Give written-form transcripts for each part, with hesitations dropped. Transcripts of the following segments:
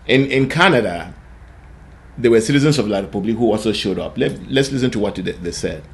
In Canada, there were citizens of La Republique who also showed up. Let's listen to what they said.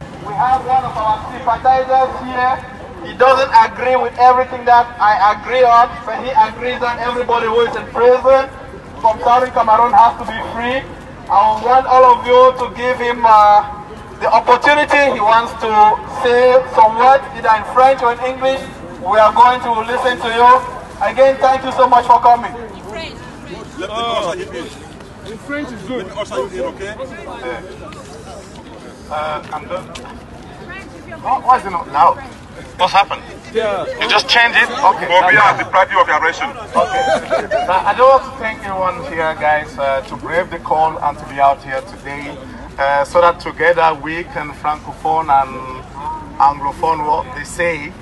We have one of our sympathizers here. He doesn't agree with everything that I agree on, but he agrees that everybody who is in prison from Southern Cameroon has to be free. I want all of you to give him the opportunity. He wants to say some words, either in French or in English. We are going to listen to you. Again, thank you so much for coming. In French is good. Okay? I'm done. Why is it not loud? What's happened? Yeah. You just change it? Okay. Or we are depriving of your ration. Okay. I do want to thank everyone here, guys, to brave the call and to be out here today, so that together we can, Francophone and Anglophone, what they say,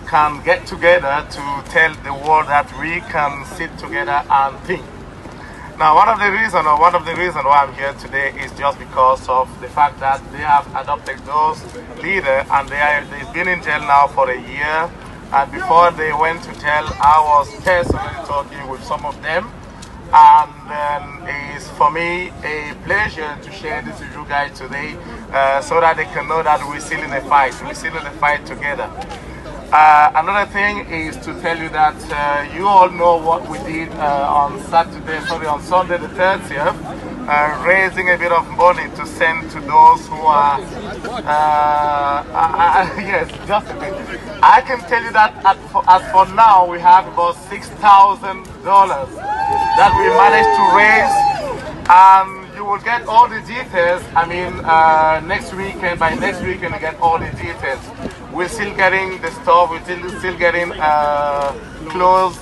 can get together to tell the world that we can sit together and think. Now, one of the reasons why I'm here today is just because of the fact that they have adopted those leaders, and they've been in jail now for a year. And before they went to jail, I was personally talking with some of them, and it's for me a pleasure to share this with you guys today, so that they can know that we're still in the fight. We're still in the fight together. Another thing is to tell you that you all know what we did on Sunday the 30th, raising a bit of money to send to those who are, yes, just a bit. I can tell you that as for now, we have about $6,000 that we managed to raise, and you will get all the details. I mean, next weekend, by next weekend, you get all the details. We're still getting the stuff, we're still getting clothes,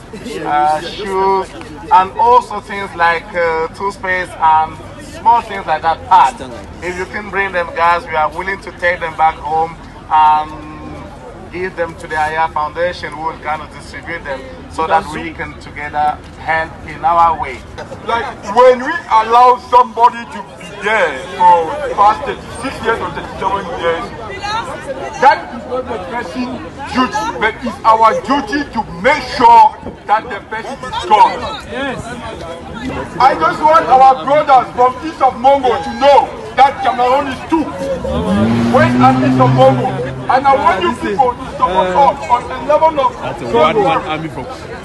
shoes, and also things like toothpaste and small things like that. Pads. If you can bring them, guys, we are willing to take them back home and give them to the Aya Foundation, who will kind of distribute them so that we can together help in our way. Like when we allow somebody to be there for past 36 years or 37 years, that is not the person's duty, but it's our duty to make sure that the person is gone. Yes. I just want our brothers from east of Mongo to know that Cameroon is two, west and east of Mongo. And I want you people to support us on 11 of February.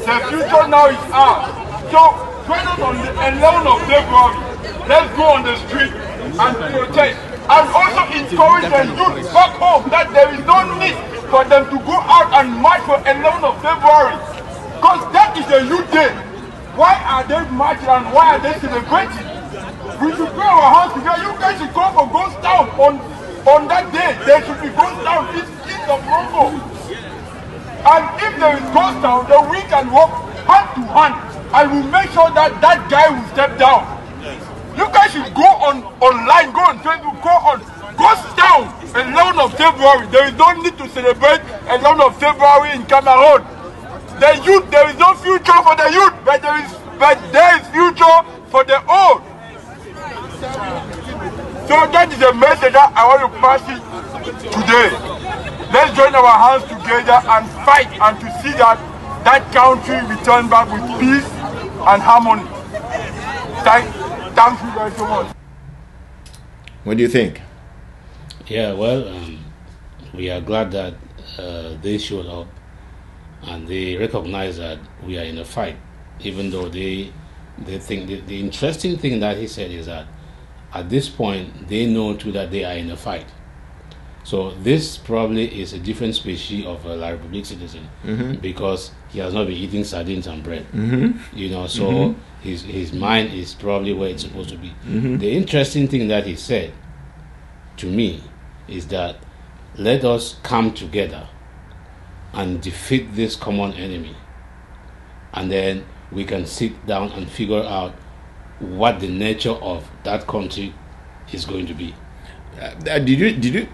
The future now is ours. So join us on the 11th of February. Let's go on the street and protest. And also encourage the youth back home that there is no need for them to go out and march for 11th of February. Because that is a youth day. Why are they marching and why are they celebrating? We should put our hands together. You guys should go for Ghost Town on that day. There should be Ghost Town east of Congo. And if there is Ghost Town, then we can work hand to hand and we'll make sure that that guy will step down. You guys should go online, go on Facebook, go on Ghost Town 11th of February. There is no need to celebrate 11th of February in Cameroon. The youth, there is no future for the youth, but there is future for the old. So that is a message that I want to pass it today. Let's join our hands together and fight and to see that that country return back with peace and harmony. Thank you very so much. What do you think? Yeah, well, we are glad that they showed up and they recognize that we are in a fight, even though they think the interesting thing that he said is that at this point they know too that they are in a fight. So this probably is a different species of a La Republique citizen, because he has not been eating sardines and bread, you know. So his mind is probably where it's supposed to be. The interesting thing that he said to me is that let us come together and defeat this common enemy, and then we can sit down and figure out what the nature of that country is going to be. Did you?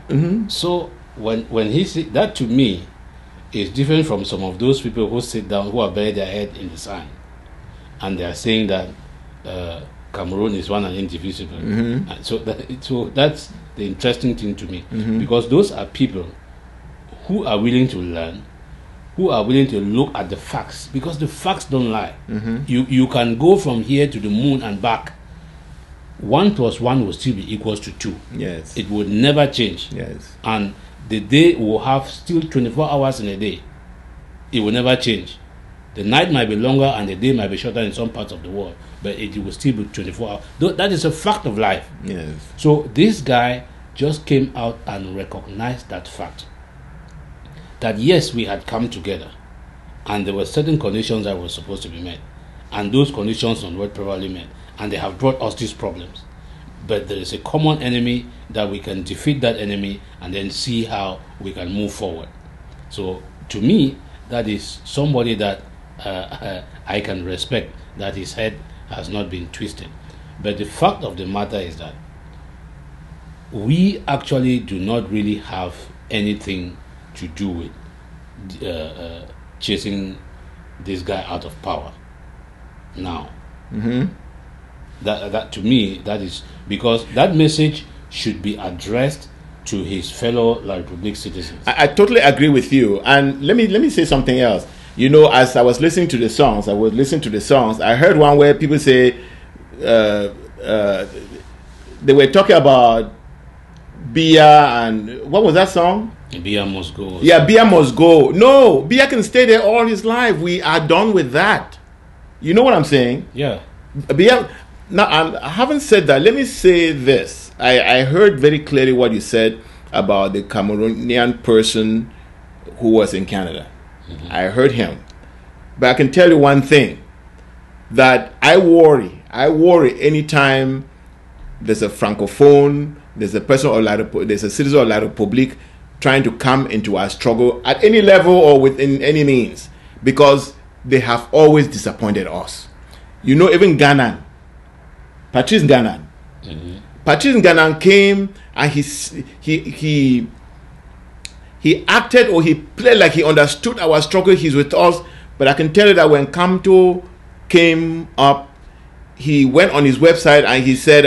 So when he said that, to me is different from some of those people who sit down, who are bury their head in the sand, and they are saying that Cameroon is one and indivisible. And so that's the interesting thing to me, because those are people who are willing to learn, who are willing to look at the facts, because the facts don't lie. You can go from here to the moon and back. 1 + 1 will still be equals to 2. Yes. It would never change. Yes. And the day will have still 24 hours in a day. It will never change. The night might be longer and the day might be shorter in some parts of the world, but it will still be 24 hours. That is a fact of life. Yes. So this guy just came out and recognized that fact. That yes, we had come together and there were certain conditions that were supposed to be met. And those conditions were not properly met. And they have brought us these problems. But there is a common enemy that we can defeat that enemy and then see how we can move forward. So to me, that is somebody that I can respect, that his head has not been twisted. But the fact of the matter is that we actually do not really have anything to do with chasing this guy out of power now. That to me, that is because that message should be addressed to his fellow La Republique citizens. I totally agree with you. And let me say something else. You know, as I was listening to the songs, I heard one where people say they were talking about Biya, and what was that song? Biya must go. Yeah, Biya must go. No, Biya can stay there all his life. We are done with that. You know what I'm saying? Yeah. Biya. Now, I haven't said that. Let me say this. I heard very clearly what you said about the Cameroonian person who was in Canada. I heard him. But I can tell you one thing, that I worry anytime there's a francophone, there's a person or there's a citizen of La Republique trying to come into our struggle at any level or within any means, because they have always disappointed us. You know, even Ghana, Patrice Ghana. Patrice Ghana came and he acted, or he played like he understood our struggle. He's with us. But I can tell you that when Kamto came up, he went on his website and he said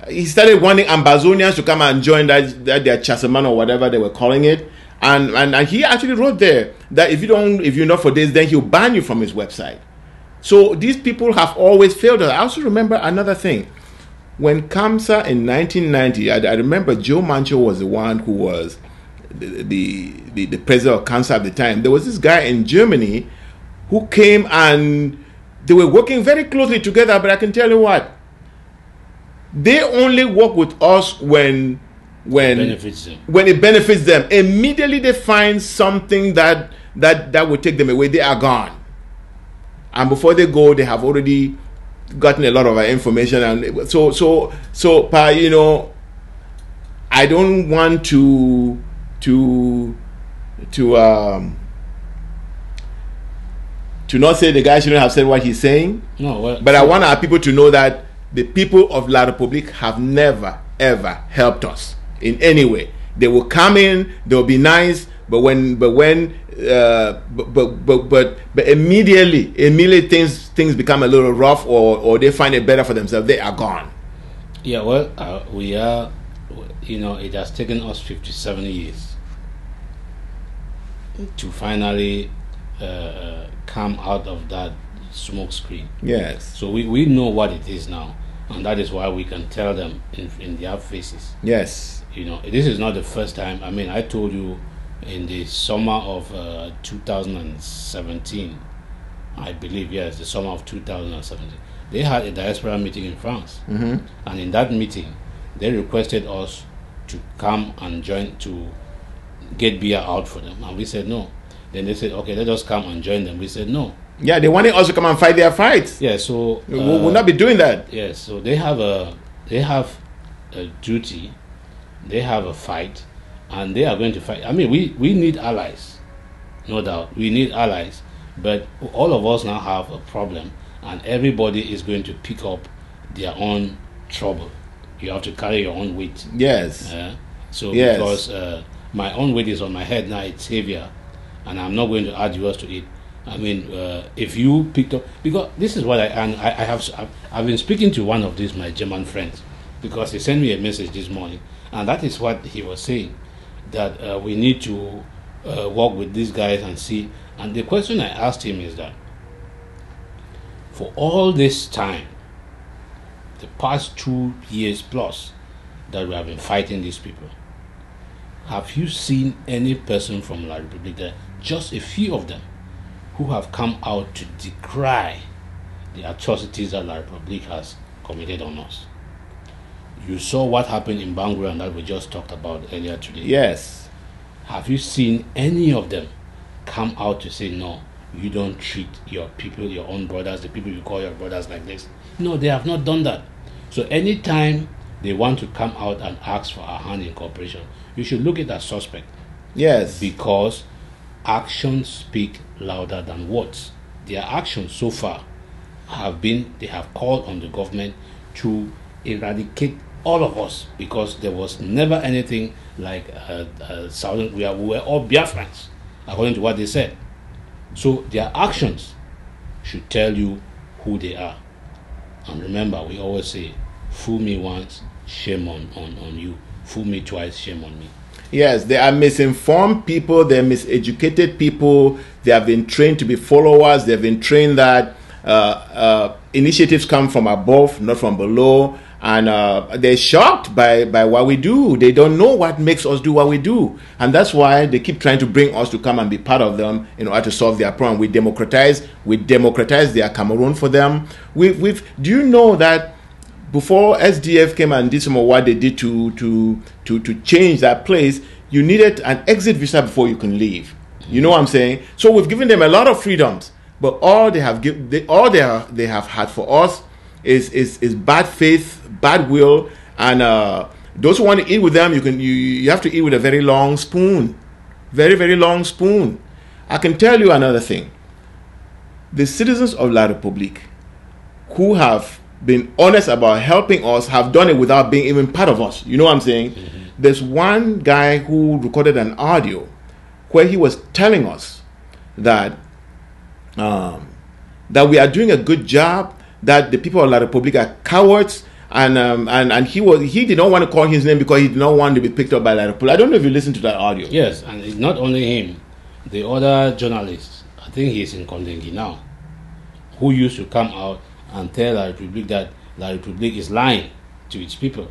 he started wanting Ambazonians to come and join their Chasaman or whatever they were calling it. And he actually wrote there that if you're not for this, then he'll ban you from his website. So these people have always failed us. I also remember another thing. When Kamsa in 1990, I remember Joe Mancho was the one who was the president of Kamsa at the time. There was this guy in Germany who came and they were working very closely together, but I can tell you what, they only work with us when it benefits them. Immediately they find something that will take them away, they are gone. And before they go, they have already gotten a lot of our information. And so you know, I don't want to not say the guy shouldn't have said what he's saying. No, well, but I want our people to know that the people of La Republique have never ever helped us in any way. They will come in, they'll be nice, but immediately things become a little rough, or they find it better for themselves, they are gone. Yeah, well, we are, you know, it has taken us 57 years to finally come out of that smoke screen. Yes. So we know what it is now, and that is why we can tell them in their faces. Yes. You know, this is not the first time. I mean, I told you in the summer of 2017, I believe, yes, the summer of 2017, they had a diaspora meeting in France. And in that meeting, they requested us to come and join to get beer out for them. And we said no. Then they said, okay, let us come and join them. We said no. Yeah, they wanted us to come and fight their fights. Yeah, so we will not be doing that. Yes, so they have a duty, they have a fight, and they are going to fight. I mean, we need allies, no doubt. We need allies, but all of us now have a problem, and everybody is going to pick up their own trouble. You have to carry your own weight. Yes. Yes. Because my own weight is on my head now, it's heavier, and I'm not going to add yours to it. I mean, if you picked up, because this is what I've been speaking to one of these my German friends, because he sent me a message this morning, and that is what he was saying, that we need to work with these guys and see. And the question I asked him is that for all this time, the past 2 years plus that we have been fighting these people, have you seen any person from La Republic there, just a few of them, who have come out to decry the atrocities that La Republic has committed on us? You saw what happened in Bangura and that we just talked about earlier today. Yes. Have you seen any of them come out to say, no, you don't treat your people, your own brothers, the people you call your brothers like this? No, they have not done that. So anytime they want to come out and ask for our hand in cooperation, you should look at that suspect. Yes. Because actions speak louder than words. Their actions so far have been, they have called on the government to eradicate all of us, because there was never anything like Southern, we were all Biafrans, according to what they said. So their actions should tell you who they are. And remember, we always say, fool me once, shame on you. Fool me twice, shame on me. Yes, they are misinformed people, they're miseducated people, they have been trained to be followers, they've been trained that initiatives come from above, not from below, and they're shocked by what we do. They don't know what makes us do what we do, and that's why they keep trying to bring us to come and be part of them in order to solve their problem. We democratize their Cameroon for them. Do you know that before SDF came and did some of what they did to change that place, you needed an exit visa before you can leave. You know what I'm saying? So we've given them a lot of freedoms, but all they have had for us is bad faith, bad will, and those who want to eat with them, you have to eat with a very long spoon, very, very long spoon. I can tell you another thing. The citizens of La Republique who have been honest about helping us have done it without being even part of us. You know what I'm saying? Mm-hmm. There's one guy who recorded an audio where he was telling us that that we are doing a good job, that the people of La Republique are cowards, and he did not want to call his name because he did not want to be picked up by La Republique. I don't know if you listened to that audio. Yes, and it's not only him, the other journalists, I think he's in Kondengi now, who used to come out and tell La Republique that La Republique is lying to its people.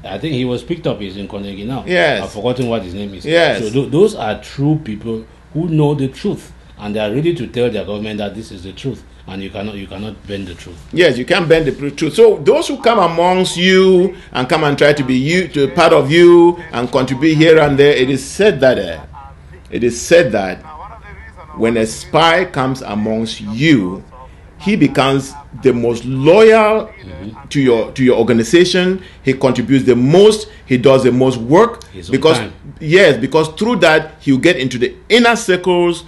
I think he was picked up, he's in Kondengi now. Yes. I've forgotten what his name is. Yes. So those are true people who know the truth, and they are ready to tell their government that this is the truth, and you cannot bend the truth. Yes, you can't bend the truth. So those who come amongst you and come and try to be part of you and contribute here and there, it is said that when a spy comes amongst you, he becomes the most loyal to your organization. He contributes the most. He does the most work because through that he'll get into the inner circles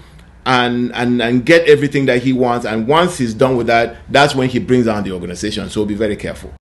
and get everything that he wants. And once he's done with that, that's when he brings down the organization. So be very careful.